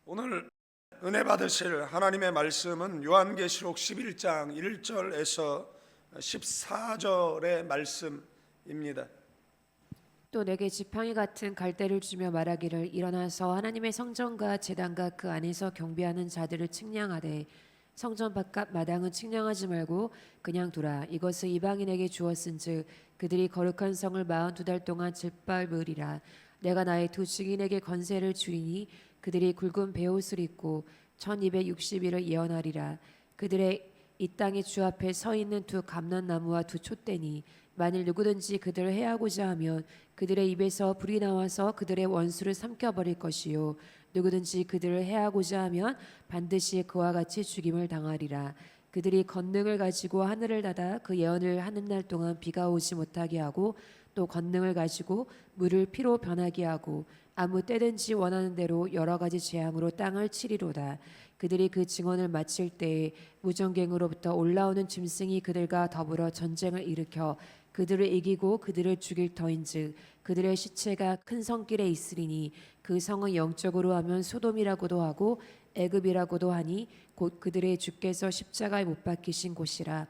오늘 은혜 받으실 하나님의 말씀은 요한계시록 11장 1절에서 14절의 말씀입니다. 또 내게 지팡이 같은 갈대를 주며 말하기를 일어나서 하나님의 성전과 제단과 그 안에서 경배하는 자들을 측량하되 성전 바깥 마당은 측량하지 말고 그냥 두라. 이것을 이방인에게 주었은즉 그들이 거룩한 성을 42달 동안 짓밟으리라. 내가 나의 두 증인에게 권세를 주리니 그들이 굵은 베옷을 입고 1260일을 예언하리라. 그들의 이 땅의 주 앞에 서 있는 두 감람나무와 두 촛대니 만일 누구든지 그들을 해하고자 하면 그들의 입에서 불이 나와서 그들의 원수를 삼켜버릴 것이요 누구든지 그들을 해하고자 하면 반드시 그와 같이 죽임을 당하리라. 그들이 권능을 가지고 하늘을 닫아 그 예언을 하는 날 동안 비가 오지 못하게 하고 또 권능을 가지고 물을 피로 변하게 하고 아무 때든지 원하는 대로 여러 가지 재앙으로 땅을 치리로다. 그들이 그 증언을 마칠 때에 무전갱으로부터 올라오는 짐승이 그들과 더불어 전쟁을 일으켜 그들을 이기고 그들을 죽일 터인즉 그들의 시체가 큰 성길에 있으리니 그 성은 영적으로 하면 소돔이라고도 하고 애굽이라고도 하니 곧 그들의 주께서 십자가에 못 박히신 곳이라.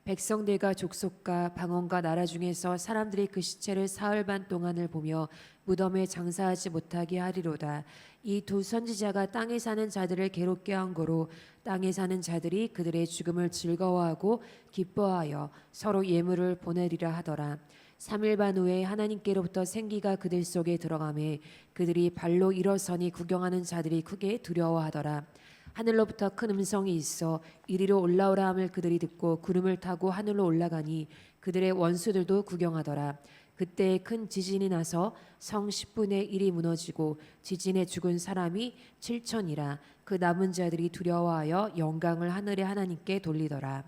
백성들과 족속과 방언과 나라 중에서 사람들이 그 시체를 사흘 반 동안을 보며 무덤에 장사하지 못하게 하리로다. 이 두 선지자가 땅에 사는 자들을 괴롭게 한 거로 땅에 사는 자들이 그들의 죽음을 즐거워하고 기뻐하여 서로 예물을 보내리라 하더라. 3일 반 후에 하나님께로부터 생기가 그들 속에 들어가매 그들이 발로 일어서니 구경하는 자들이 크게 두려워하더라. 하늘로부터 큰 음성이 있어 이리로 올라오라 함을 그들이 듣고 구름을 타고 하늘로 올라가니 그들의 원수들도 구경하더라. 그때 큰 지진이 나서 성 10분의 1이 무너지고 지진에 죽은 사람이 7천이라. 그 남은 자들이 두려워하여 영광을 하늘의 하나님께 돌리더라.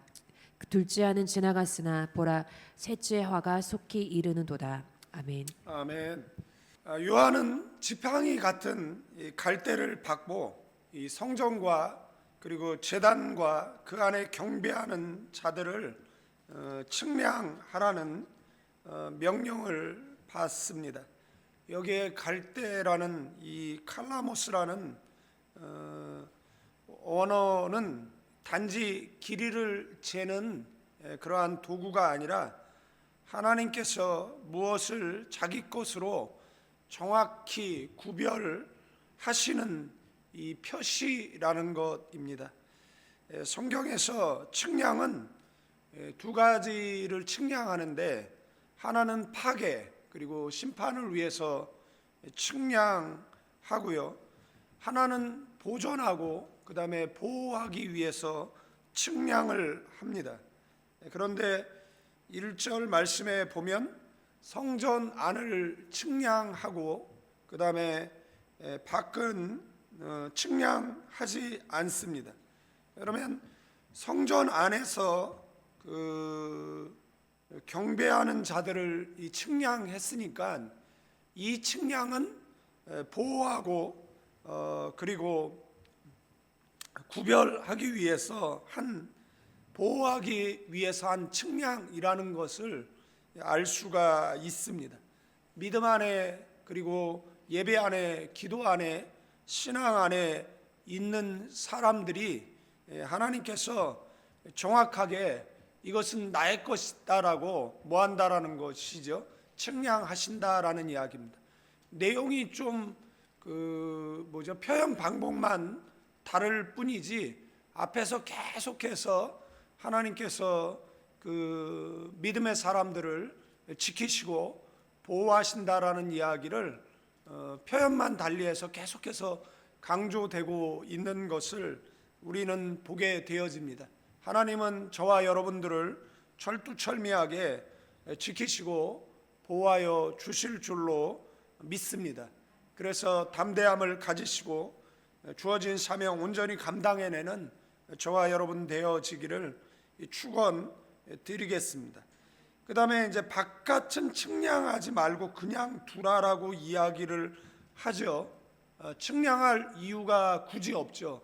그 둘째 해는 지나갔으나 보라 셋째 화가 속히 이르는도다. 아멘. 아멘. 요한은 지팡이 같은 이 갈대를 받고 이 성전과 그리고 제단과 그 안에 경배하는 자들을 측량하라는 명령을 받습니다. 여기에 갈대라는 이 칼라모스라는 언어는 단지 길이를 재는 그러한 도구가 아니라 하나님께서 무엇을 자기 것으로 정확히 구별하시는 이 표시라는 것입니다. 성경에서 측량은 두 가지를 측량하는데 하나는 파괴 그리고 심판을 위해서 측량하고요. 하나는 보존하고 그 다음에 보호하기 위해서 측량을 합니다. 그런데 1절 말씀에 보면 성전 안을 측량하고 그 다음에 밖은 측량하지 않습니다. 그러면 성전 안에서 그 경배하는 자들을 이 측량했으니까 이 측량은 보호하고 그리고 구별하기 위해서 보호하기 위해서 한 측량이라는 것을 알 수가 있습니다. 믿음 안에 그리고 예배 안에 기도 안에 신앙 안에 있는 사람들이 하나님께서 정확하게 이것은 나의 것이다라고 뭐한다라는 것이죠. 측량하신다라는 이야기입니다. 내용이 좀 표현 방법만 다를 뿐이지 앞에서 계속해서 하나님께서 그 믿음의 사람들을 지키시고 보호하신다라는 이야기를 표현만 달리해서 계속해서 강조되고 있는 것을 우리는 보게 되어집니다. 하나님은 저와 여러분들을 철두철미하게 지키시고 보호하여 주실 줄로 믿습니다. 그래서 담대함을 가지시고 주어진 사명 온전히 감당해내는 저와 여러분 되어지기를 축원드리겠습니다. 그 다음에 이제 바깥은 측량하지 말고 그냥 두라라고 이야기를 하죠. 측량할 이유가 굳이 없죠.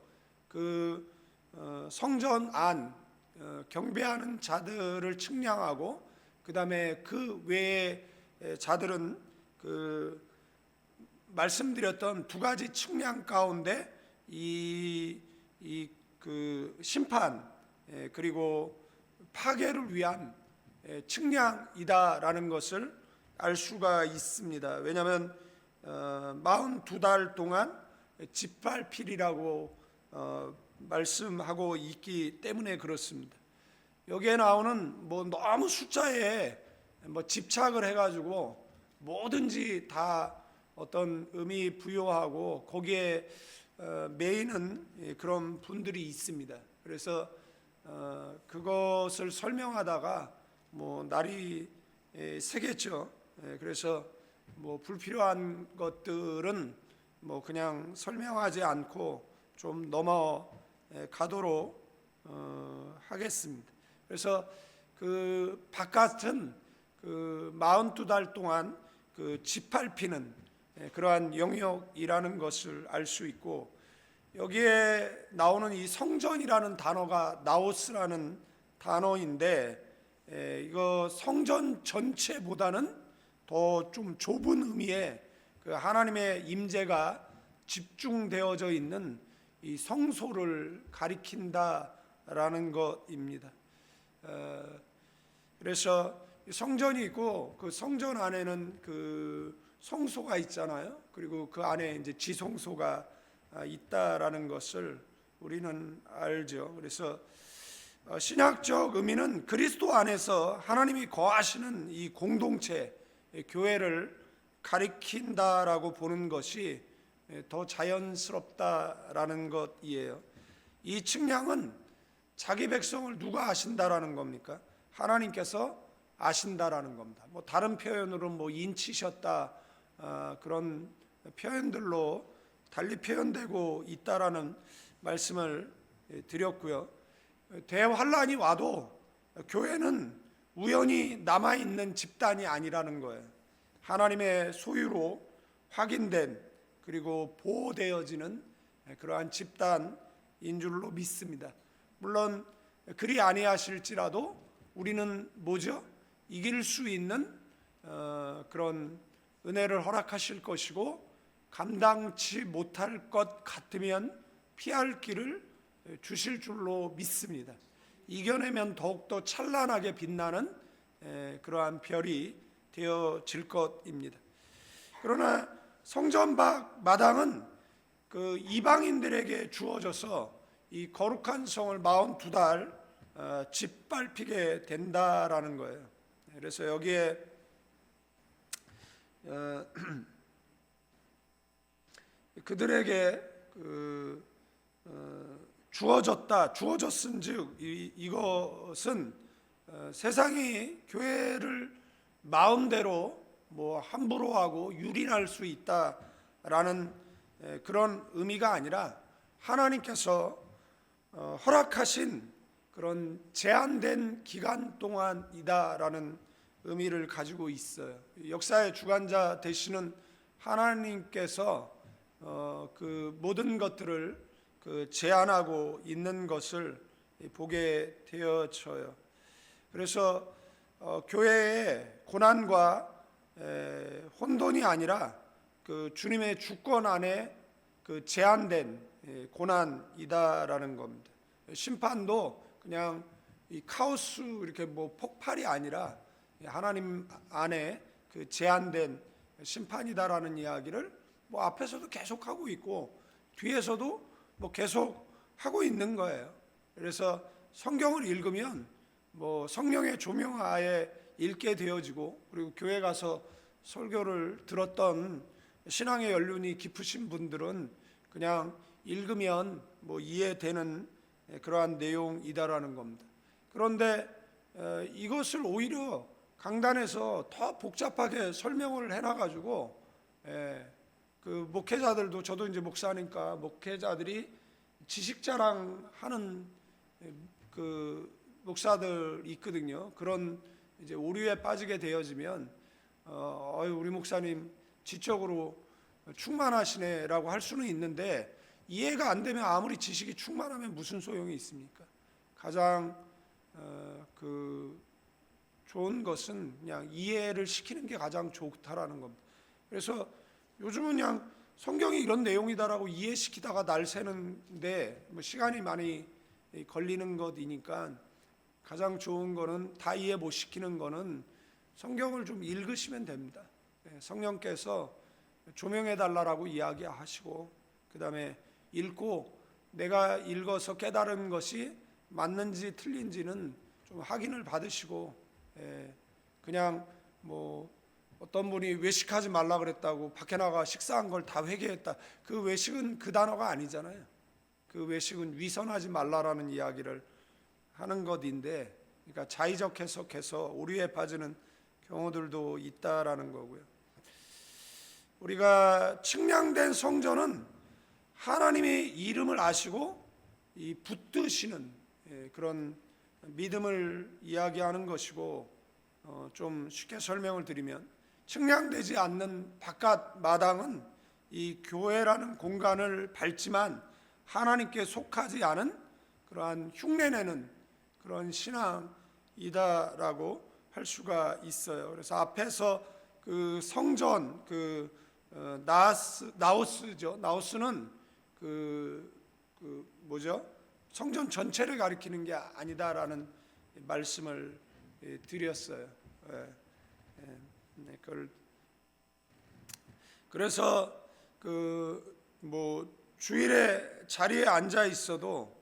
성전 안 경배하는 자들을 측량하고 그 다음에 그 외의 자들은 말씀드렸던 두 가지 측량 가운데 그 심판 그리고 파괴를 위한 측량이다라는 것을 알 수가 있습니다. 왜냐하면 42달 동안 짓밟히리라고 말씀하고 있기 때문에 그렇습니다. 여기에 나오는 뭐 너무 숫자에 집착을 해가지고 뭐든지 다 어떤 의미 부여하고 거기에 매이는 그런 분들이 있습니다. 그래서 그것을 설명하다가 뭐 날이 새겠죠. 그래서 뭐 불필요한 것들은 뭐 그냥 설명하지 않고 좀 넘어가도록 하겠습니다. 그래서 그 바깥은 그 42달 동안 그 짓밟히는 그러한 영역이라는 것을 알 수 있고, 여기에 나오는 이 성전이라는 단어가 나오스라는 단어인데 이거 성전 전체보다는 더 좀 좁은 의미의 그 하나님의 임재가 집중되어져 있는 이 성소를 가리킨다라는 것입니다. 그래서 성전이 있고 그 성전 안에는 그 성소가 있잖아요. 그리고 그 안에 이제 지성소가 있다라는 것을 우리는 알죠. 그래서 신약적 의미는 그리스도 안에서 하나님이 거하시는 이 공동체 교회를 가리킨다라고 보는 것이 더 자연스럽다라는 것이에요. 이 측량은 자기 백성을 누가 아신다라는 겁니까? 하나님께서 아신다라는 겁니다. 뭐 다른 표현으로 뭐 인치셨다 그런 표현들로 달리 표현되고 있다라는 말씀을 드렸고요. 대환란이 와도 교회는 우연히 남아있는 집단이 아니라는 거예요. 하나님의 소유로 확인된 그리고 보호되어지는 그러한 집단인 줄로 믿습니다. 물론 그리 아니하실지라도 우리는 뭐죠? 이길 수 있는 그런 은혜를 허락하실 것이고, 감당치 못할 것 같으면 피할 길을 주실 줄로 믿습니다. 이겨내면 더욱더 찬란하게 빛나는 그러한 별이 되어질 것입니다. 그러나 성전 밖 마당은 그 이방인들에게 주어져서 이 거룩한 성을 42달 짓밟히게 된다라는 거예요. 그래서 여기에 그들에게 주어졌은즉 이것은 세상이 교회를 마음대로 뭐 함부로 하고 유린할 수 있다라는 그런 의미가 아니라 하나님께서 허락하신 그런 제한된 기간 동안이다라는 의미를 가지고 있어요. 역사의 주관자 되시는 하나님께서 그 모든 것들을 제한하고 있는 것을 보게 되어져요. 그래서 교회의 고난과 혼돈이 아니라 그 주님의 주권 안에 그 제한된 고난이다라는 겁니다. 심판도 그냥 이 카오스 이렇게 뭐 폭발이 아니라 하나님 안에 그 제한된 심판이다라는 이야기를 뭐 앞에서도 계속 하고 있고 뒤에서도 뭐 계속 하고 있는 거예요. 그래서 성경을 읽으면 뭐 성령의 조명하에 읽게 되어지고, 그리고 교회 가서 설교를 들었던 신앙의 연륜이 깊으신 분들은 그냥 읽으면 뭐 이해되는 그러한 내용이다라는 겁니다. 그런데 이것을 오히려 강단에서 더 복잡하게 설명을 해놔가지고 그 목회자들도, 저도 이제 목사니까 목회자들이 지식자랑하는 그 목사들 있거든요. 그런 이제 오류에 빠지게 되어지면 우리 목사님 지적으로 충만하시네라고 할 수는 있는데, 이해가 안 되면 아무리 지식이 충만하면 무슨 소용이 있습니까? 가장 그 좋은 것은 그냥 이해를 시키는 게 가장 좋다라는 겁니다. 그래서 요즘은 그냥 성경이 이런 내용이다라고 이해시키다가 날 새는데 뭐 시간이 많이 걸리는 것이니까 가장 좋은 거는 다 이해 못 시키는 거는 성경을 좀 읽으시면 됩니다. 성령께서 조명해 달라라고 이야기하시고 그다음에 읽고 내가 읽어서 깨달은 것이 맞는지 틀린지는 좀 확인을 받으시고 그냥 뭐 어떤 분이 외식하지 말라 그랬다고 밖에 나가 식사한 걸 다 회개했다. 그 외식은 그 단어가 아니잖아요. 그 외식은 위선하지 말라라는 이야기를 하는 것인데, 그러니까 자의적 해석해서 오류에 빠지는 경우들도 있다라는 거고요. 우리가 측량된 성전은 하나님의 이름을 아시고 이 붙드시는 그런 믿음을 이야기하는 것이고, 좀 쉽게 설명을 드리면 측량되지 않는 바깥 마당은 이 교회라는 공간을 밟지만 하나님께 속하지 않은 그러한 흉내내는 그런 신앙이다라고 할 수가 있어요. 그래서 앞에서 그 성전 나우스죠. 나우스는 뭐죠? 성전 전체를 가리키는 게 아니다라는 말씀을 드렸어요. 그래서 뭐 주일에 자리에 앉아 있어도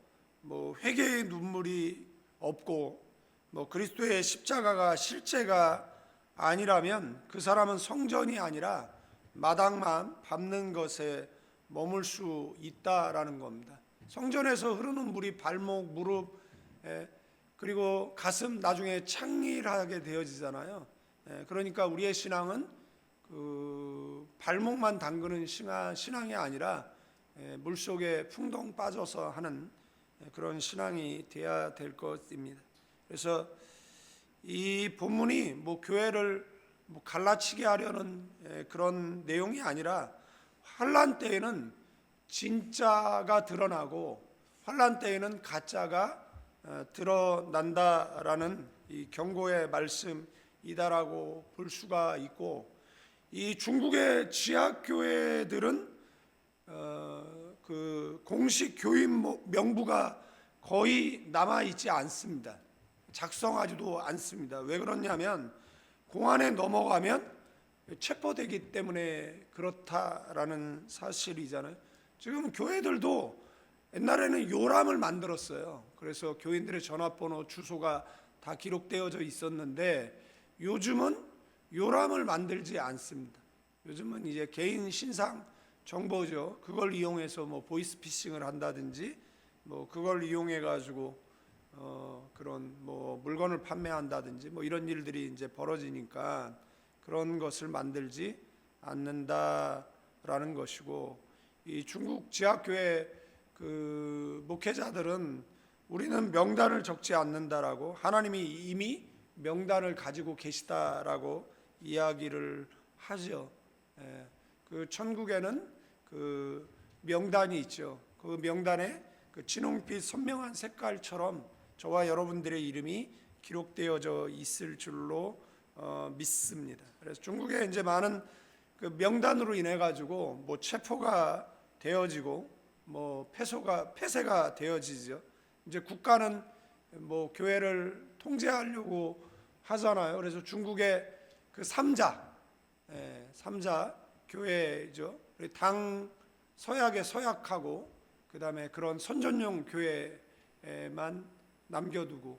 뭐 회개의 눈물이 없고 뭐 그리스도의 십자가가 실제가 아니라면 그 사람은 성전이 아니라 마당만 밟는 것에 머물 수 있다라는 겁니다. 성전에서 흐르는 물이 발목, 무릎, 그리고 가슴, 나중에 창일하게 되어지잖아요. 그러니까 우리의 신앙은 그 발목만 담그는 신앙이 아니라 물속에 풍덩 빠져서 하는 그런 신앙이 되어야 될 것입니다. 그래서 이 본문이 뭐 교회를 뭐 갈라치게 하려는 그런 내용이 아니라 환난 때에는 진짜가 드러나고 환난 때에는 가짜가 드러난다라는 이 경고의 말씀이다라고 볼 수가 있고, 이 중국의 지학 교회들은 그 공식 교인 명부가 거의 남아 있지 않습니다. 작성하지도 않습니다. 왜 그러냐면 공안에 넘어가면 체포되기 때문에 그렇다라는 사실이잖아요. 지금 교회들도 옛날에는 요람을 만들었어요. 그래서 교인들의 전화번호, 주소가 다 기록되어져 있었는데 요즘은 요람을 만들지 않습니다. 요즘은 이제 개인 신상 정보죠. 그걸 이용해서 뭐 보이스피싱을 한다든지 뭐 그걸 이용해 가지고 그런 뭐 물건을 판매한다든지 뭐 이런 일들이 이제 벌어지니까 그런 것을 만들지 않는다라는 것이고, 이 중국 지하교회 그 목회자들은 우리는 명단을 적지 않는다라고, 하나님이 이미 명단을 가지고 계시다라고 이야기를 하죠. 그 천국에는 그 명단이 있죠. 그 명단에 그 진홍빛 선명한 색깔처럼 저와 여러분들의 이름이 기록되어져 있을 줄로 믿습니다. 그래서 중국에 이제 많은 그 명단으로 인해 가지고 뭐 체포가 되어지고 뭐 폐쇄가 되어지죠. 이제 국가는 뭐 교회를 통제하려고 하잖아요. 그래서 중국의 그 삼자 교회죠. 당 서약에 서약하고 그다음에 그런 선전용 교회만 남겨두고,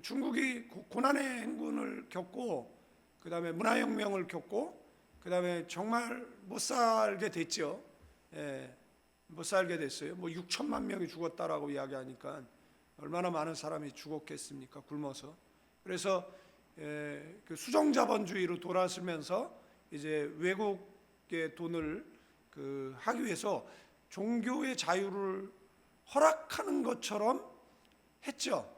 중국이 고난의 행군을 겪고 그다음에 문화혁명을 겪고 그다음에 정말 못 살게 됐죠. 못 살게 됐어요. 뭐 6천만 명이 죽었다라고 이야기하니까 얼마나 많은 사람이 죽었겠습니까? 굶어서. 그래서 그 수정자본주의로 돌아서면서 이제 외국의 돈을 하기 위해서 종교의 자유를 허락하는 것처럼 했죠.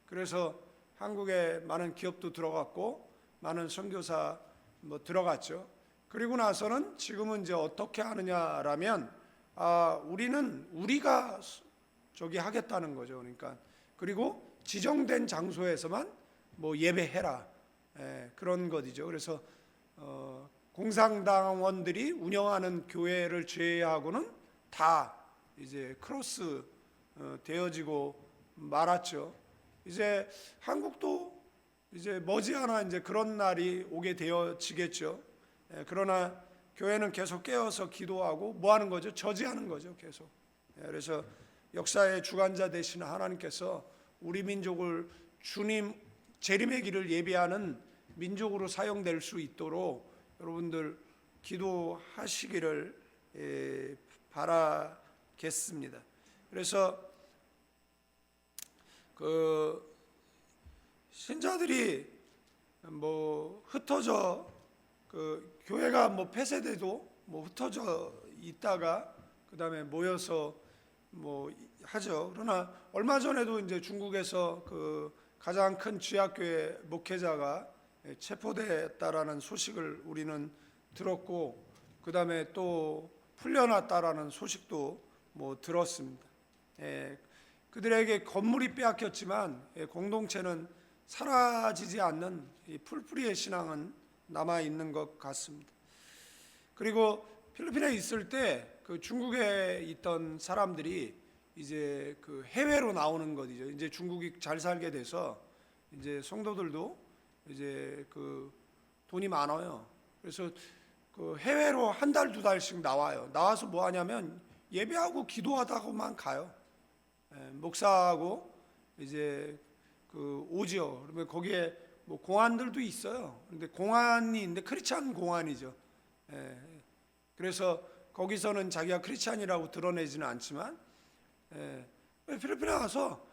그래서 한국에 많은 기업도 들어갔고 많은 선교사 뭐 들어갔죠. 그리고 나서는 지금은 이제 어떻게 하느냐라면 우리가 저기 하겠다는 거죠. 그러니까 그리고 지정된 장소에서만 뭐 예배해라, 그런 것이죠. 그래서 공산당원들이 운영하는 교회를 제외하고는 다 이제 크로스 되어지고 말았죠. 이제 한국도 이제 머지않아 이제 그런 날이 오게 되어지겠죠. 그러나 교회는 계속 깨어서 기도하고 뭐 하는 거죠? 저지하는 거죠, 계속. 그래서 역사의 주관자 되신 하나님께서 우리 민족을 주님 재림의 길을 예비하는 민족으로 사용될 수 있도록 여러분들 기도하시기를 바라겠습니다. 그래서 그 신자들이 뭐 흩어져 그 교회가 뭐 폐쇄돼도 뭐 흩어져 있다가 그다음에 모여서 뭐 하죠. 그러나 얼마 전에도 이제 중국에서 그 가장 큰 지하교회 목회자가 체포됐다라는 소식을 우리는 들었고, 그다음에 또 풀려났다라는 소식도 뭐 들었습니다. 그들에게 건물이 빼앗겼지만 공동체는 사라지지 않는 이 풀뿌리의 신앙은 남아 있는 것 같습니다. 그리고 필리핀에 있을 때 그 중국에 있던 사람들이 이제 그 해외로 나오는 것이죠. 이제 중국이 잘 살게 돼서 이제 성도들도 이제 그 돈이 많아요. 그래서 그 해외로 한 달, 두 달씩 나와요. 나와서 뭐 하냐면 예배하고 기도하다고만 가요. 목사하고 이제 그 오지요. 그러면 거기에 뭐 공안들도 있어요. 근데 공안이 있는데 크리스찬 공안이죠. 그래서 거기서는 자기가 크리스찬이라고 드러내지는 않지만 필리핀에 가서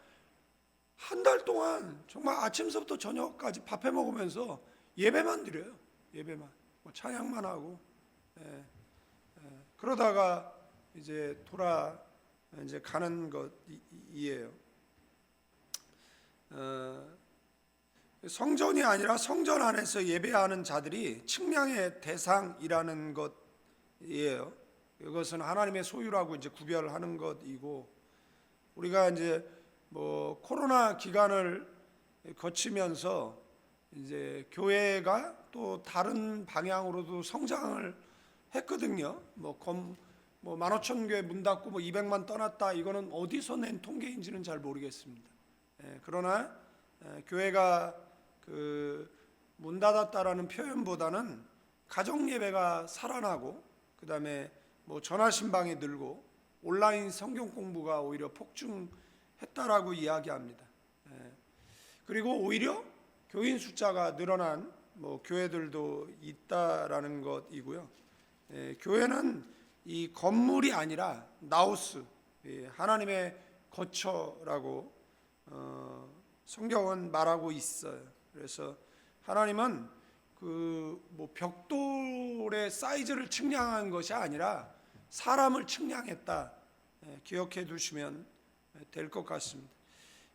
한 달 동안 정말 아침서부터 저녁까지 밥해 먹으면서 예배만 드려요. 예배만, 뭐 찬양만 하고 그러다가 이제 이제 가는 것이에요. 성전이 아니라 성전 안에서 예배하는 자들이 측량의 대상이라는 것이에요. 이것은 하나님의 소유라고 이제 구별하는 것이고, 우리가 이제 뭐 코로나 기간을 거치면서 이제 교회가 또 다른 방향으로도 성장을 했거든요. 뭐 15,000교회 문 닫고 뭐 200만 떠났다, 이거는 어디서 낸 통계인지는 잘 모르겠습니다. 그러나 교회가 그 문 닫았다라는 표현보다는 가정 예배가 살아나고, 그다음에 뭐 전화 신방이 늘고 온라인 성경 공부가 오히려 폭증했다라고 이야기합니다. 그리고 오히려 교인 숫자가 늘어난 뭐 교회들도 있다라는 것이고요. 교회는 이 건물이 아니라 나우스, 하나님의 거처라고 성경은 말하고 있어요. 그래서 하나님은 그 뭐 벽돌의 사이즈를 측량한 것이 아니라 사람을 측량했다. 기억해 두시면 될 것 같습니다.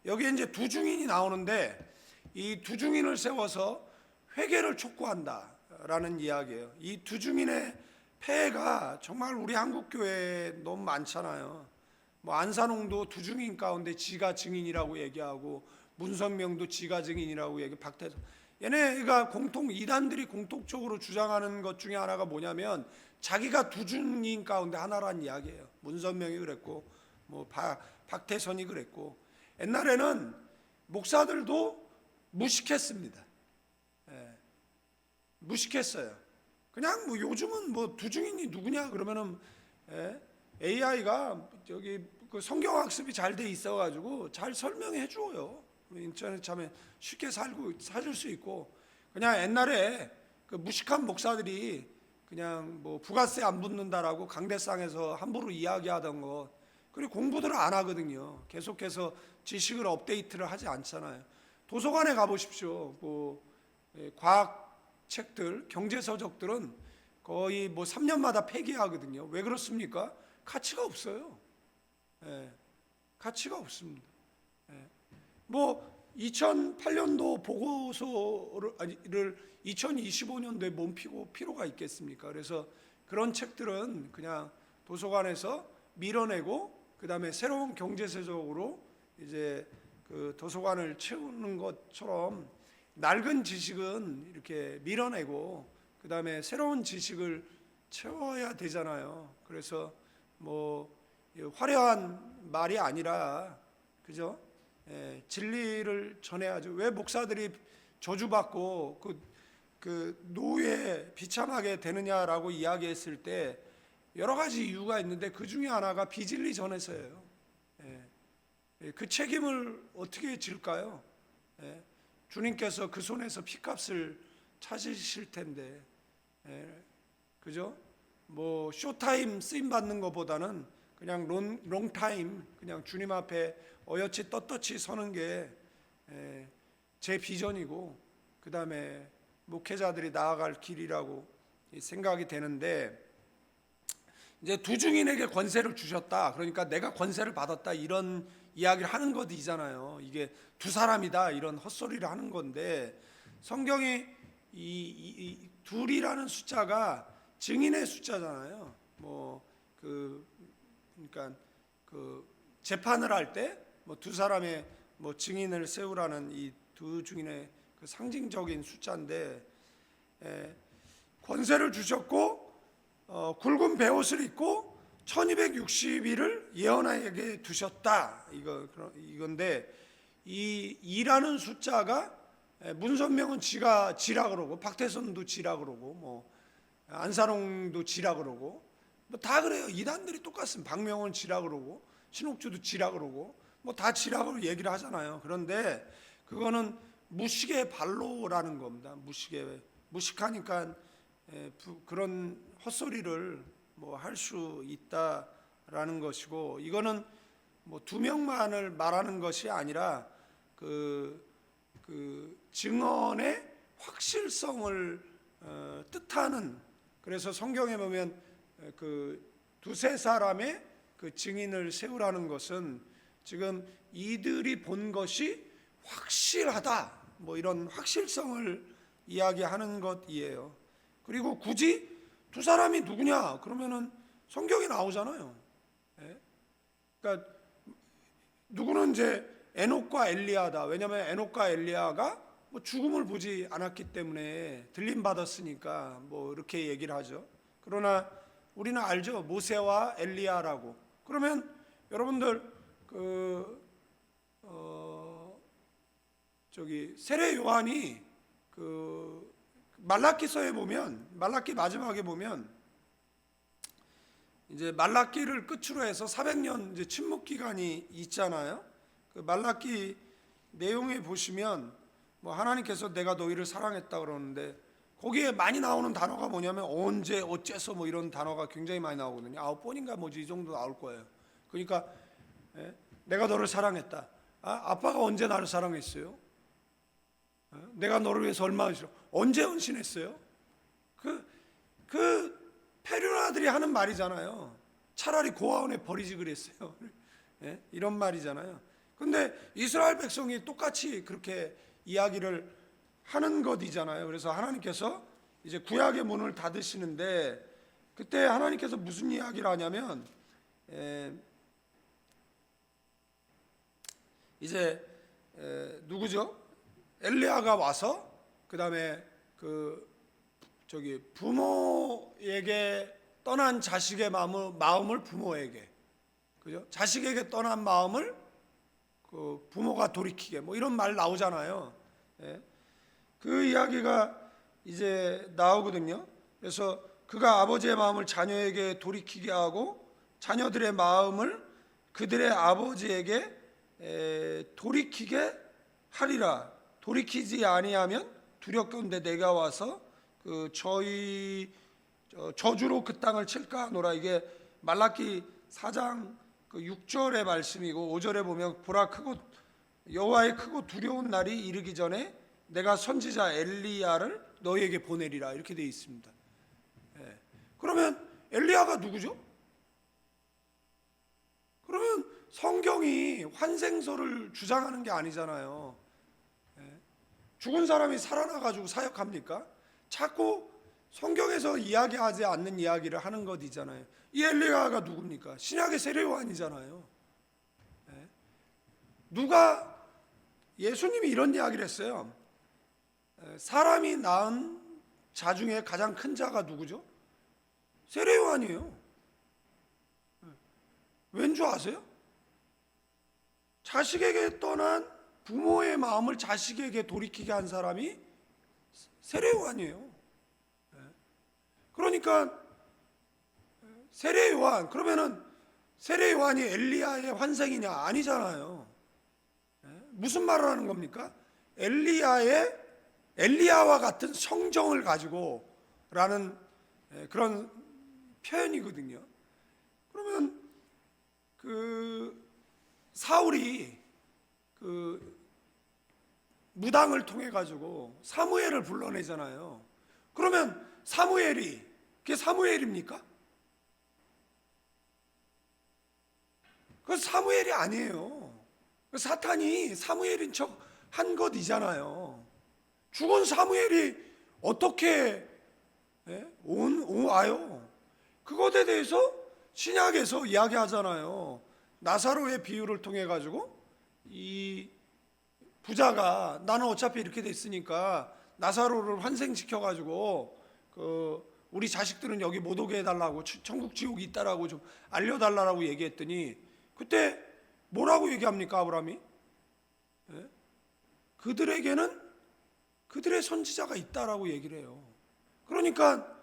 여기에 이제 두 증인이 나오는데, 이 두 증인을 세워서 회개를 촉구한다라는 이야기예요. 이 두 증인의 폐해가 정말 우리 한국 교회에 너무 많잖아요. 뭐 안산홍도 두 증인 가운데 지가 증인이라고 얘기하고, 문선명도 지가 증인이라고 얘기, 박태선, 얘네가 이단들이 공통적으로 주장하는 것 중에 하나가 뭐냐면 자기가 두 증인 가운데 하나란 이야기예요. 문선명이 그랬고, 뭐 박태선이 그랬고. 옛날에는 목사들도 무식했습니다. 무식했어요. 그냥 뭐 요즘은 뭐 두 증인이 누구냐 그러면은 AI가 저기 그 성경 학습이 잘 돼 있어가지고 잘 설명해 줘요. 인터넷 참에 쉽게 찾을 수 있고. 그냥 옛날에 그 무식한 목사들이 그냥 뭐 부가세 안 붙는다라고 강대상에서 함부로 이야기하던 거, 그리고 공부들을 안 하거든요. 계속해서 지식을 업데이트를 하지 않잖아요. 도서관에 가보십시오. 뭐 과학 책들, 경제 서적들은 거의 뭐 3년마다 폐기하거든요. 왜 그렇습니까? 가치가 없어요. 가치가 없습니다. 뭐 2008년도 보고서를 2025년도에 몸 필요가 있겠습니까? 그래서 그런 책들은 그냥 도서관에서 밀어내고, 그 다음에 새로운 경제세적으로 이제 그 도서관을 채우는 것처럼 낡은 지식은 이렇게 밀어내고, 그 그다음에 새로운 지식을 채워야 되잖아요. 그래서 뭐 화려한 말이 아니라 그죠? 진리를 전해야죠. 왜 목사들이 저주받고 그 노예 비참하게 되느냐라고 이야기했을 때 여러 가지 이유가 있는데 그 중에 하나가 비진리 전해서예요. 그 책임을 어떻게 질까요? 주님께서 그 손에서 피값을 찾으실 텐데, 그죠? 뭐 쇼타임 쓰임 받는 것보다는 그냥 롱타임 그냥 주님 앞에 어여치 떳떳이 서는 게 제 비전이고, 그 다음에 목회자들이 나아갈 길이라고 생각이 되는데, 이제 두 증인에게 권세를 주셨다, 그러니까 내가 권세를 받았다, 이런 이야기를 하는 것이잖아요. 이게 두 사람이다 이런 헛소리를 하는 건데, 성경이 이 둘이라는 숫자가 증인의 숫자잖아요. 그러니까 그 재판을 할 때 뭐 두 사람의 뭐 증인을 세우라는 이 두 증인의 그 상징적인 숫자인데, 권세를 주셨고 굵은 베옷을 입고 1260일을 예언하에게 두셨다, 이건데, 이 2라는 숫자가 문선명은 지라 그러고, 박태선도 지라 그러고, 뭐 안사롱도 지라 그러고, 뭐 다 그래요. 이단들이 똑같습니다. 박명은 지라 그러고, 신옥주도 지라 그러고, 뭐 다 지라고 얘기를 하잖아요. 그런데 그거는 무식의 발로라는 겁니다. 무식하니까 그런 헛소리를 뭐 할 수 있다라는 것이고, 이거는 뭐 두 명만을 말하는 것이 아니라 그 증언의 확실성을 뜻하는, 그래서 성경에 보면 그 두세 사람의 그 증인을 세우라는 것은 지금 이들이 본 것이 확실하다, 뭐 이런 확실성을 이야기하는 것이에요. 그리고 굳이 두 사람이 누구냐 그러면은 성경에 나오잖아요. 그러니까 누구는 이제 에녹과 엘리야다. 왜냐하면 에녹과 엘리야가 뭐 죽음을 보지 않았기 때문에 들림 받았으니까 뭐 이렇게 얘기를 하죠. 그러나 우리는 알죠, 모세와 엘리야라고. 그러면 여러분들 세례 요한이 그 말라기서에 보면, 말라기 마지막에 보면 이제 말라기를 끝으로 해서 400년 이제 침묵 기간이 있잖아요. 그 말라기 내용에 보시면 뭐 하나님께서 내가 너희를 사랑했다 그러는데, 거기에 많이 나오는 단어가 뭐냐면 언제, 어째서, 뭐 이런 단어가 굉장히 많이 나오거든요. 9번인가 뭐지 이 정도 나올 거예요. 그러니까 내가 너를 사랑했다. 아빠가 언제 나를 사랑했어요? 내가 너를 위해서 얼마나 싫어? 언제 헌신했어요? 그 페류나들이 하는 말이잖아요. 차라리 고아원에 버리지 그랬어요. 이런 말이잖아요. 근데 이스라엘 백성이 똑같이 그렇게 이야기를 하는 것이잖아요. 그래서 하나님께서 이제 구약의 문을 닫으시는데, 그때 하나님께서 무슨 이야기를 하냐면, 이제 누구죠? 엘리야가 와서 그 다음에 부모에게 떠난 자식의 마음을 부모에게, 그죠? 자식에게 떠난 마음을 그 부모가 돌이키게, 뭐 이런 말 나오잖아요. 그 이야기가 이제 나오거든요. 그래서 그가 아버지의 마음을 자녀에게 돌이키게 하고 자녀들의 마음을 그들의 아버지에게 돌이키게 하리라. 돌이키지 아니하면 두렵건대 내가 와서 그 저주로 그 땅을 칠까 하노라. 이게 말라기 4장 그 6절의 말씀이고, 5절에 보면 보라, 크고 여호와의 크고 두려운 날이 이르기 전에 내가 선지자 엘리야를 너희에게 보내리라, 이렇게 되어 있습니다. 그러면 엘리야가 누구죠? 그러면 성경이 환생설을 주장하는 게 아니잖아요. 죽은 사람이 살아나가지고 사역합니까? 자꾸 성경에서 이야기하지 않는 이야기를 하는 것이잖아요. 이 엘리야가 누굽니까? 신약의 세례 요한이잖아요. 예수님이 이런 이야기를 했어요. 사람이 낳은 자 중에 가장 큰 자가 누구죠? 세례 요한이에요. 왠 줄 아세요? 자식에게 떠난 부모의 마음을 자식에게 돌이키게 한 사람이 세례 요한이에요. 그러니까 세례 요한, 그러면은 세례 요한이 엘리야의 환생이냐? 아니잖아요. 무슨 말을 하는 겁니까? 엘리야와 같은 성정을 가지고 라는 그런 표현이거든요. 그러면 그 사울이 그 무당을 통해 가지고 사무엘을 불러내잖아요. 그러면 사무엘이 그게 사무엘입니까? 그 사무엘이 아니에요. 사탄이 사무엘인 척 한 것이잖아요. 죽은 사무엘이 어떻게 와요? 그것에 대해서 신약에서 이야기하잖아요. 나사로의 비유를 통해 가지고 이 부자가 나는 어차피 이렇게 됐으니까 나사로를 환생시켜 가지고 우리 자식들은 여기 못 오게 해달라고, 천국 지옥이 있다라고 좀 알려달라고 얘기했더니 그때 뭐라고 얘기합니까 아브라함이? 그들에게는 그들의 선지자가 있다라고 얘기를 해요. 그러니까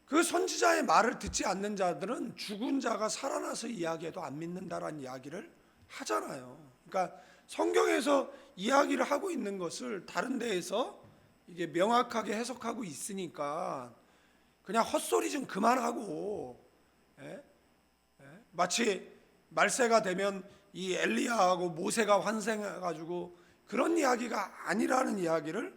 그 선지자의 말을 듣지 않는 자들은 죽은 자가 살아나서 이야기해도 안 믿는다라는 이야기를 하잖아요. 그러니까 성경에서 이야기를 하고 있는 것을 다른 데에서 이게 명확하게 해석하고 있으니까 그냥 헛소리 좀 그만하고, 마치 말세가 되면 이 엘리야하고 모세가 환생해가지고 그런 이야기가 아니라는 이야기를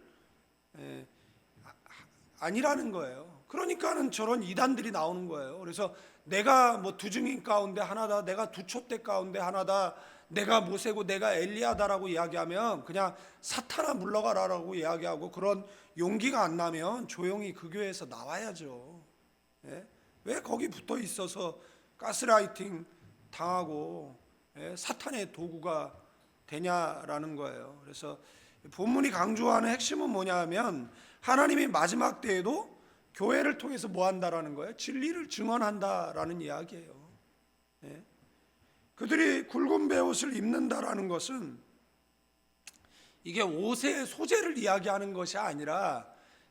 아니라는 거예요. 그러니까는 저런 이단들이 나오는 거예요. 그래서 내가 뭐 두 증인 가운데 하나다, 내가 두 촛대 가운데 하나다, 내가 모세고 내가 엘리야다라고 이야기하면 그냥 사탄아 물러가라라고 이야기하고, 그런 용기가 안 나면 조용히 그 교회에서 나와야죠. 왜 거기 붙어 있어서 가스라이팅 당하고 사탄의 도구가 되냐라는 거예요. 그래서 본문이 강조하는 핵심은 뭐냐면 하나님이 마지막 때에도 교회를 통해서 뭐 한다라는 거예요? 진리를 증언한다라는 이야기예요. 그들이 굵은 베옷을 입는다라는 것은 이게 옷의 소재를 이야기하는 것이 아니라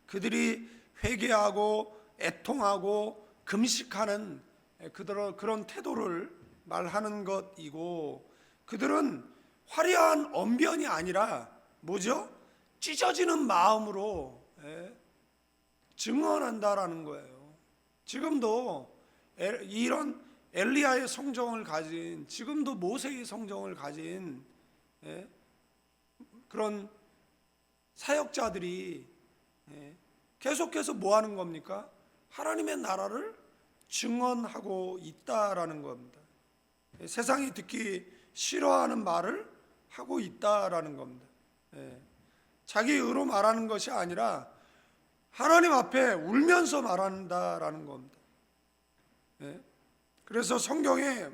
그들이 회개하고 애통하고 금식하는 그런 태도를 말하는 것이고, 그들은 화려한 언변이 아니라 뭐죠? 찢어지는 마음으로 증언한다라는 거예요. 지금도 이런 엘리야의 성정을 가진, 지금도 모세의 성정을 가진 그런 사역자들이 계속해서 뭐 하는 겁니까? 하나님의 나라를 증언하고 있다라는 겁니다. 세상이 듣기 싫어하는 말을 하고 있다라는 겁니다. 자기 의로 말하는 것이 아니라 하나님 앞에 울면서 말한다라는 겁니다. 그래서 성경에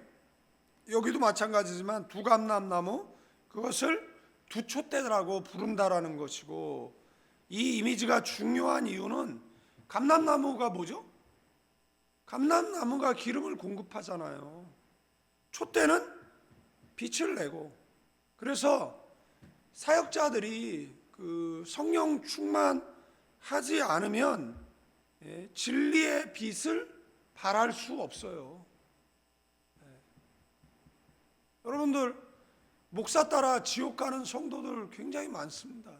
여기도 마찬가지지만 두감람나무, 그것을 두촛대라고 부른다라는 것이고, 이 이미지가 중요한 이유는 감람나무가 뭐죠? 감람나무가 기름을 공급하잖아요. 촛대는 빛을 내고, 그래서 사역자들이 그 성령 충만하지 않으면 진리의 빛을 발할 수 없어요. 여러분들 목사 따라 지옥 가는 성도들 굉장히 많습니다.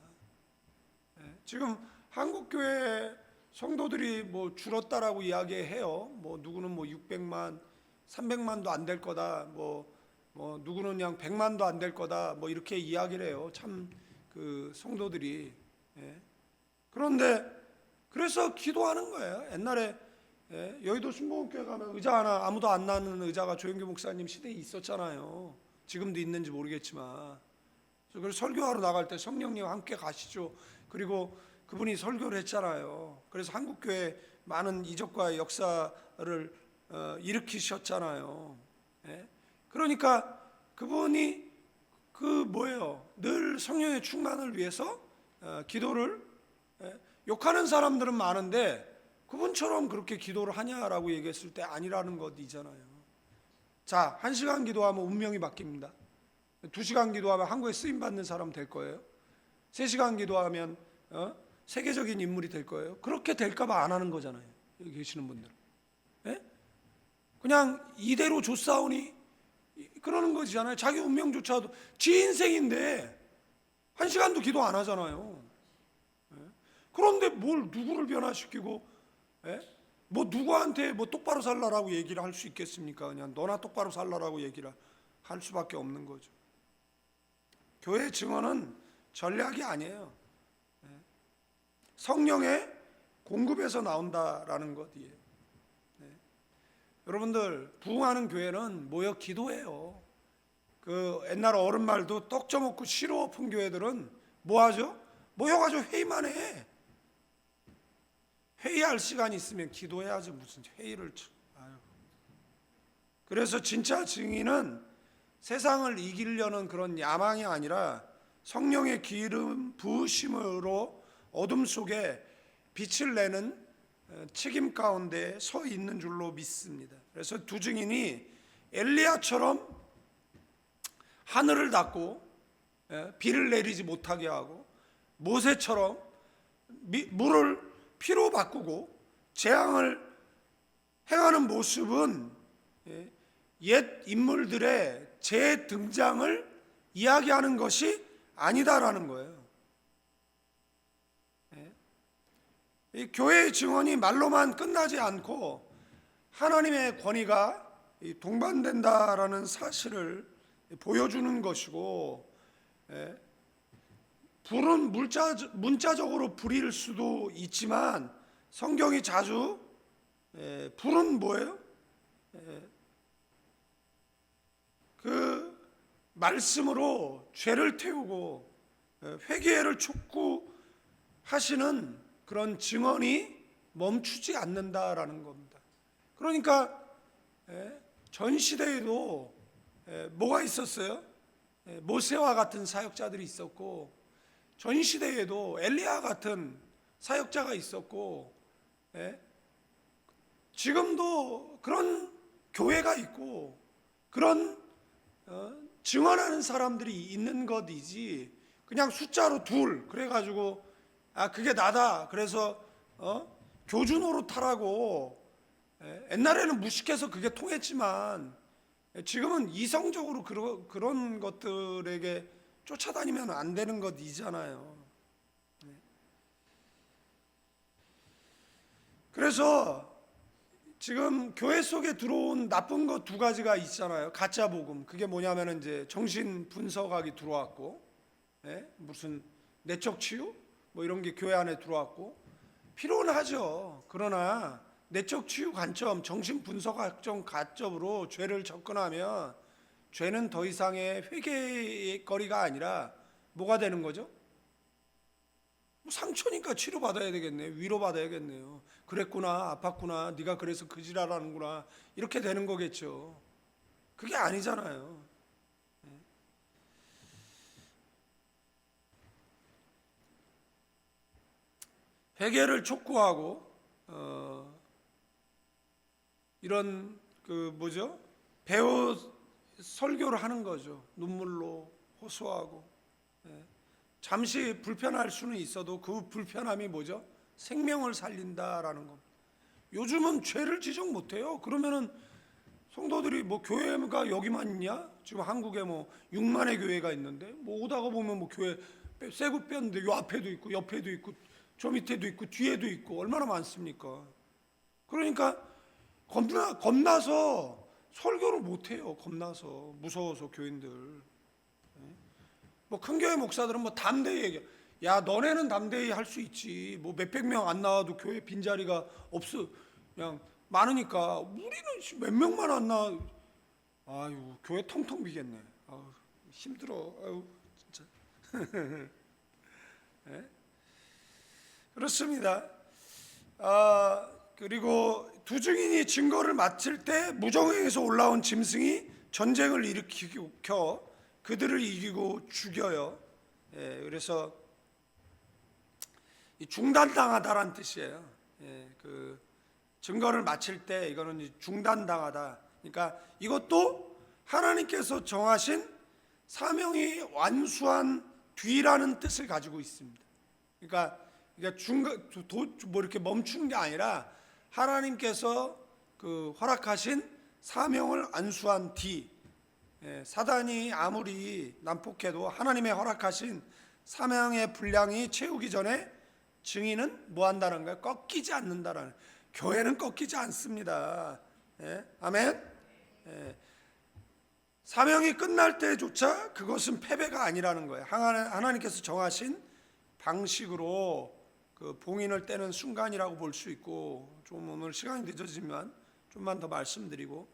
지금 한국교회 성도들이 뭐 줄었다라고 이야기해요. 뭐 누구는 뭐 600만, 300만도 안 될 거다. 뭐 누구는 그냥 100만도 안 될 거다. 뭐 이렇게 이야기를 해요. 참 그 성도들이. 그런데 그래서 기도하는 거예요. 옛날에 여의도 순복음교회 가면 의자 하나 아무도 안 나는 의자가 조영규 목사님 시대에 있었잖아요. 지금도 있는지 모르겠지만, 그래서 설교하러 나갈 때 성령님 함께 가시죠. 그리고 그분이 설교를 했잖아요. 그래서 한국교회 많은 이적과 역사를 일으키셨잖아요. 그러니까 그분이 늘 성령의 충만을 위해서 기도를, 욕하는 사람들은 많은데 그분처럼 그렇게 기도를 하냐라고 얘기했을 때 아니라는 것이잖아요. 자, 1시간 기도하면 운명이 바뀝니다. 2시간 기도하면 한국에 쓰임 받는 사람 될 거예요. 3시간 기도하면 세계적인 인물이 될 거예요. 그렇게 될까봐 안 하는 거잖아요. 여기 계시는 분들은. 예? 그냥 이대로 줬사오니 그러는 거잖아요. 자기 운명조차도 지 인생인데 1시간도 기도 안 하잖아요. 예? 그런데 뭘 누구를 변화시키고 뭐 누구한테 뭐 똑바로 살라라고 얘기를 할 수 있겠습니까? 그냥 너나 똑바로 살라라고 얘기를 할 수밖에 없는 거죠. 교회 증언은 전략이 아니에요. 성령의 공급에서 나온다라는 것이에요. 여러분들 부흥하는 교회는 모여 기도해요. 그 옛날 어른 말도 떡 쪄먹고 시루 엎은 교회들은 뭐 하죠? 모여가지고 회의만 해. 회의할 시간이 있으면 기도해야지 무슨 회의를. 아유. 그래서 진짜 증인은 세상을 이기려는 그런 야망이 아니라 성령의 기름 부으심으로 어둠 속에 빛을 내는 책임 가운데 서 있는 줄로 믿습니다. 그래서 두 증인이 엘리야처럼 하늘을 닫고 비를 내리지 못하게 하고, 모세처럼 물을 피로 바꾸고 재앙을 행하는 모습은 옛 인물들의 재등장을 이야기하는 것이 아니다라는 거예요. 이 교회의 증언이 말로만 끝나지 않고 하나님의 권위가 동반된다라는 사실을 보여주는 것이고, 불은 문자적으로 불일 수도 있지만 성경이 자주 불은 뭐예요? 그 말씀으로 죄를 태우고 회개를 촉구하시는 그런 증언이 멈추지 않는다라는 겁니다. 그러니까 전 시대에도 뭐가 있었어요? 모세와 같은 사역자들이 있었고, 전 시대에도 엘리야 같은 사역자가 있었고, 지금도 그런 교회가 있고 그런 증언하는 사람들이 있는 것이지, 그냥 숫자로 둘 그래가지고 그게 나다 그래서 교주 노릇하라고, 옛날에는 무식해서 그게 통했지만 지금은 이성적으로 그런 것들에게 쫓아다니면 안 되는 것이잖아요. 그래서 지금 교회 속에 들어온 나쁜 것 두 가지가 있잖아요. 가짜 복음. 그게 뭐냐면은 이제 정신 분석학이 들어왔고, 무슨 내적 치유 뭐 이런 게 교회 안에 들어왔고, 필요는 하죠. 그러나 내적 치유 관점, 정신 분석학적 관점으로 죄를 접근하면 죄는 더 이상의 회개의 거리가 아니라 뭐가 되는 거죠? 뭐 상처니까 치료받아야 되겠네, 위로받아야겠네요. 그랬구나, 아팠구나, 네가 그래서 그 지랄하는구나, 이렇게 되는 거겠죠. 그게 아니잖아요. 회개를 촉구하고 이런 배우 설교를 하는 거죠. 눈물로 호소하고. 잠시 불편할 수는 있어도 그 불편함이 뭐죠? 생명을 살린다라는 겁니다. 요즘은 죄를 지적 못해요. 그러면은 성도들이 뭐 교회가 여기만 있냐? 지금 한국에 뭐 6만의 교회가 있는데 뭐 오다가 보면 뭐 교회 세고 뺐는데 요 앞에도 있고 옆에도 있고 저 밑에도 있고 뒤에도 있고 얼마나 많습니까? 그러니까 겁나서 설교를 못해요. 겁나서, 무서워서 교인들. 뭐 큰 교회 목사들은 뭐 담대히 얘기해. 야, 너네는 담대히 할 수 있지. 뭐 몇백 명 안 나와도 교회 빈자리가 없어. 그냥 많으니까 우리는 몇 명만 안 나와. 아유, 교회 텅텅 비겠네. 아유, 힘들어. 아유, 진짜. 그렇습니다. 그리고 두 증인이 증거를 마칠 때 무정에서 올라온 짐승이 전쟁을 일으켜 그들을 이기고 죽여요. 그래서 이 중단당하다라는 뜻이에요. 예, 그 증거를 마칠 때 이거는 중단당하다. 그러니까 이것도 하나님께서 정하신 사명이 완수한 뒤라는 뜻을 가지고 있습니다. 그러니까 중간 뭐 이렇게 멈춘 게 아니라 하나님께서 그 허락하신 사명을 안수한 뒤, 사단이 아무리 난폭해도 하나님의 허락하신 사명의 분량이 채우기 전에 증인은 뭐 한다는 거예요? 꺾이지 않는다라는. 교회는 꺾이지 않습니다. 아멘. 사명이 끝날 때조차 그것은 패배가 아니라는 거예요. 하나님께서 정하신 방식으로 그 봉인을 떼는 순간이라고 볼 수 있고, 좀 오늘 시간이 늦어지만 좀만 더 말씀드리고,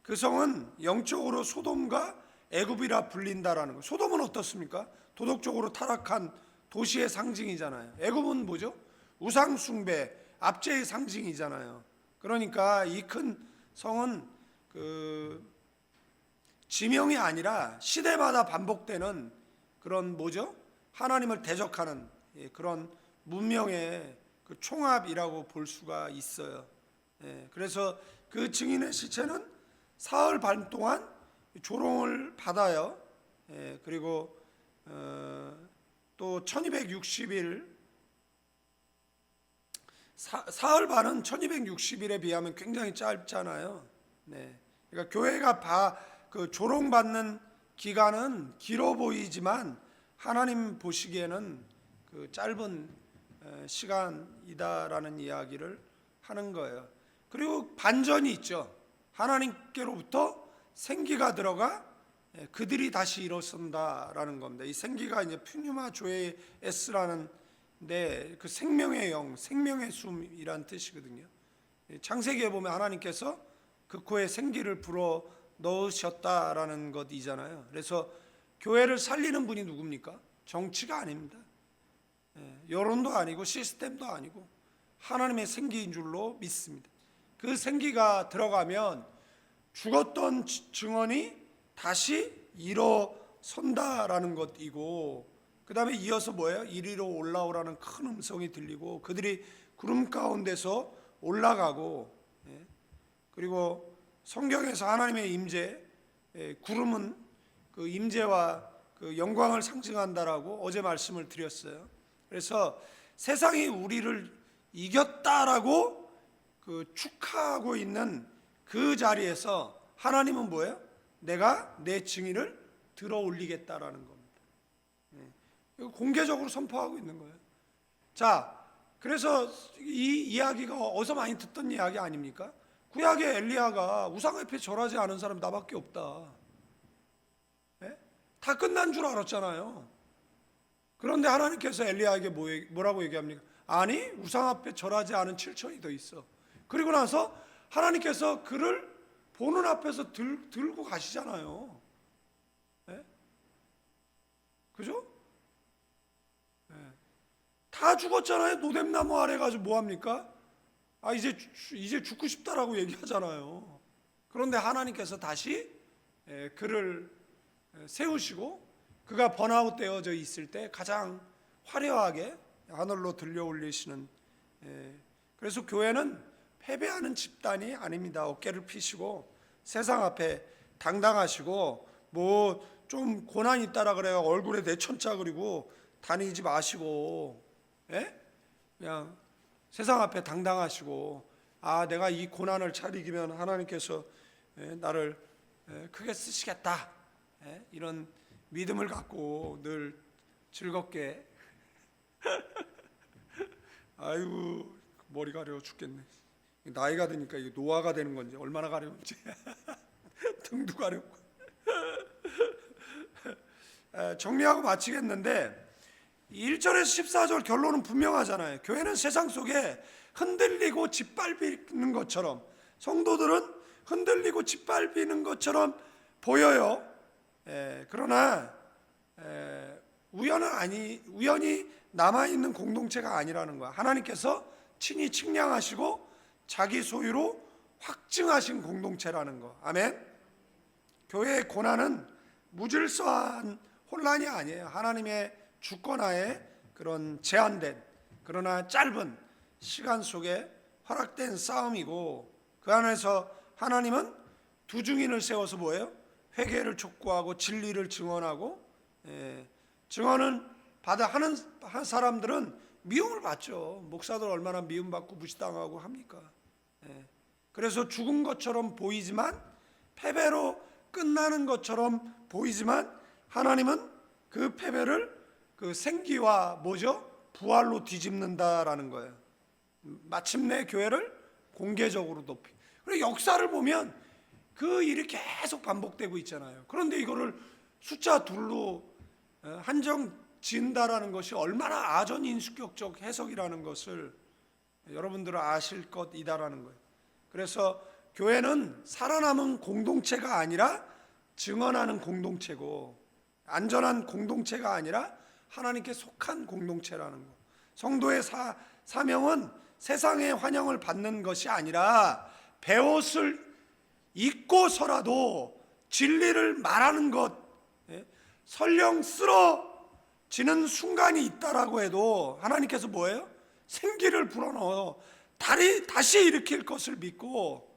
그 성은 영적으로 소돔과 애굽이라 불린다라는 거예요. 소돔은 어떻습니까? 도덕적으로 타락한 도시의 상징이잖아요. 애굽은 뭐죠? 우상 숭배, 압제의 상징이잖아요. 그러니까 이 큰 성은 그 지명이 아니라 시대마다 반복되는 그런 뭐죠? 하나님을 대적하는 그런 문명의 그 총합이라고 볼 수가 있어요. 그래서 그 증인의 시체는 사흘 반 동안 조롱을 받아요. 그리고 또 1260일, 사흘 반은 1260일에 비하면 굉장히 짧잖아요. 그러니까 교회가 그 조롱받는 기간은 길어 보이지만 하나님 보시기에는 그 짧은 시간이다라는 이야기를 하는 거예요. 그리고 반전이 있죠. 하나님께로부터 생기가 들어가 그들이 다시 일어선다라는 겁니다. 이 생기가 이제 퓨뉴마 조에스라는 그 생명의 영, 생명의 숨이란 뜻이거든요. 창세기에 보면 하나님께서 그 코에 생기를 불어 넣으셨다라는 것이잖아요. 그래서 교회를 살리는 분이 누굽니까? 정치가 아닙니다. 여론도 아니고 시스템도 아니고 하나님의 생기인 줄로 믿습니다. 그 생기가 들어가면 죽었던 증언이 다시 일어선다라는 것이고, 그 다음에 이어서 뭐예요? 이리로 올라오라는 큰 음성이 들리고 그들이 구름 가운데서 올라가고, 그리고 성경에서 하나님의 임재, 구름은 그 임재와 그 영광을 상징한다라고 어제 말씀을 드렸어요. 그래서 세상이 우리를 이겼다라고 그 축하하고 있는 그 자리에서 하나님은 뭐예요? 내가 내 증인을 들어 올리겠다라는 겁니다. 이거 공개적으로 선포하고 있는 거예요. 자, 그래서 이 이야기가 어디서 많이 듣던 이야기 아닙니까? 구약의 엘리야가 우상 앞에 절하지 않은 사람 나밖에 없다. 다 끝난 줄 알았잖아요. 그런데 하나님께서 엘리야에게 뭐라고 얘기합니까? 아니, 우상 앞에 절하지 않은 7천이 더 있어. 그리고 나서 하나님께서 그를 보는 앞에서 들고 가시잖아요. 그죠? 다 죽었잖아요. 노뎀나무 아래 가지고 뭐 합니까? 이제 죽고 싶다라고 얘기하잖아요. 그런데 하나님께서 다시 그를 세우시고 그가 번아웃 되어져 있을 때 가장 화려하게 하늘로 들려 올리시는. 그래서 교회는 패배하는 집단이 아닙니다. 어깨를 피시고 세상 앞에 당당하시고, 뭐 좀 고난이 있다라 그래요 얼굴에 내천자 그리고 다니지 마시고, 그냥 세상 앞에 당당하시고, 내가 이 고난을 잘 이기면 하나님께서 나를 크게 쓰시겠다, 이런 믿음을 갖고 늘 즐겁게 아이고 머리 가려워 죽겠네. 나이가 드니까 이게 노화가 되는 건지 얼마나 가려운지 등도 가렵고. 정리하고 마치겠는데 1절에서 14절 결론은 분명하잖아요. 교회는 세상 속에 흔들리고 짓밟히는 것처럼, 성도들은 흔들리고 짓밟히는 것처럼 보여요. 그러나 우연히 남아있는 공동체가 아니라는 거야. 하나님께서 친히 측량하시고 자기 소유로 확증하신 공동체라는 거. 아멘. 교회의 고난은 무질서한 혼란이 아니에요. 하나님의 주권하에 그런 제한된 그러나 짧은 시간 속에 허락된 싸움이고, 그 안에서 하나님은 두 증인을 세워서 뭐예요? 회개를 촉구하고 진리를 증언하고, 증언을 하는 사람들은 미움을 받죠. 목사들 얼마나 미움받고 무시당하고 합니까? 그래서 죽은 것처럼 보이지만, 패배로 끝나는 것처럼 보이지만, 하나님은 그 패배를 그 생기와 뭐죠? 부활로 뒤집는다라는 거예요. 마침내 교회를 공개적으로 높이. 그리고 역사를 보면 그 일이 계속 반복되고 있잖아요. 그런데 이거를 숫자 둘로 한정 지은다라는 것이 얼마나 아전인수격적 해석이라는 것을 여러분들은 아실 것이다라는 거예요. 그래서 교회는 살아남은 공동체가 아니라 증언하는 공동체고, 안전한 공동체가 아니라 하나님께 속한 공동체라는 거. 성도의 사명은 세상의 환영을 받는 것이 아니라 베옷을 입고서라도 진리를 말하는 것, 설령 쓰러지는 순간이 있다라고 해도 하나님께서 뭐예요? 생기를 불어넣어 다시 일으킬 것을 믿고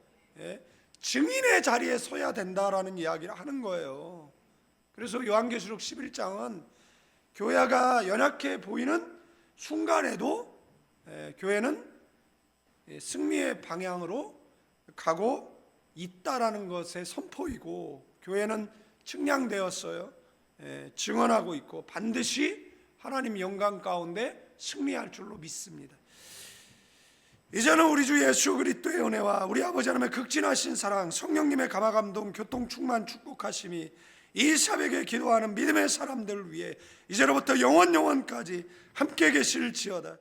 증인의 자리에 서야 된다라는 이야기를 하는 거예요. 그래서 요한계시록 11장은 교회가 연약해 보이는 순간에도 교회는 승리의 방향으로 가고 있다라는 것의 선포이고, 교회는 측량되었어요. 증언하고 있고 반드시 하나님 영광 가운데 승리할 줄로 믿습니다. 이제는 우리 주 예수 그리스도의 은혜와 우리 아버지 하나님의 극진하신 사랑, 성령님의 감화감동, 교통 충만 축복하심이 이 새벽에 기도하는 믿음의 사람들을 위해 이제로부터 영원까지 함께 계실지어다.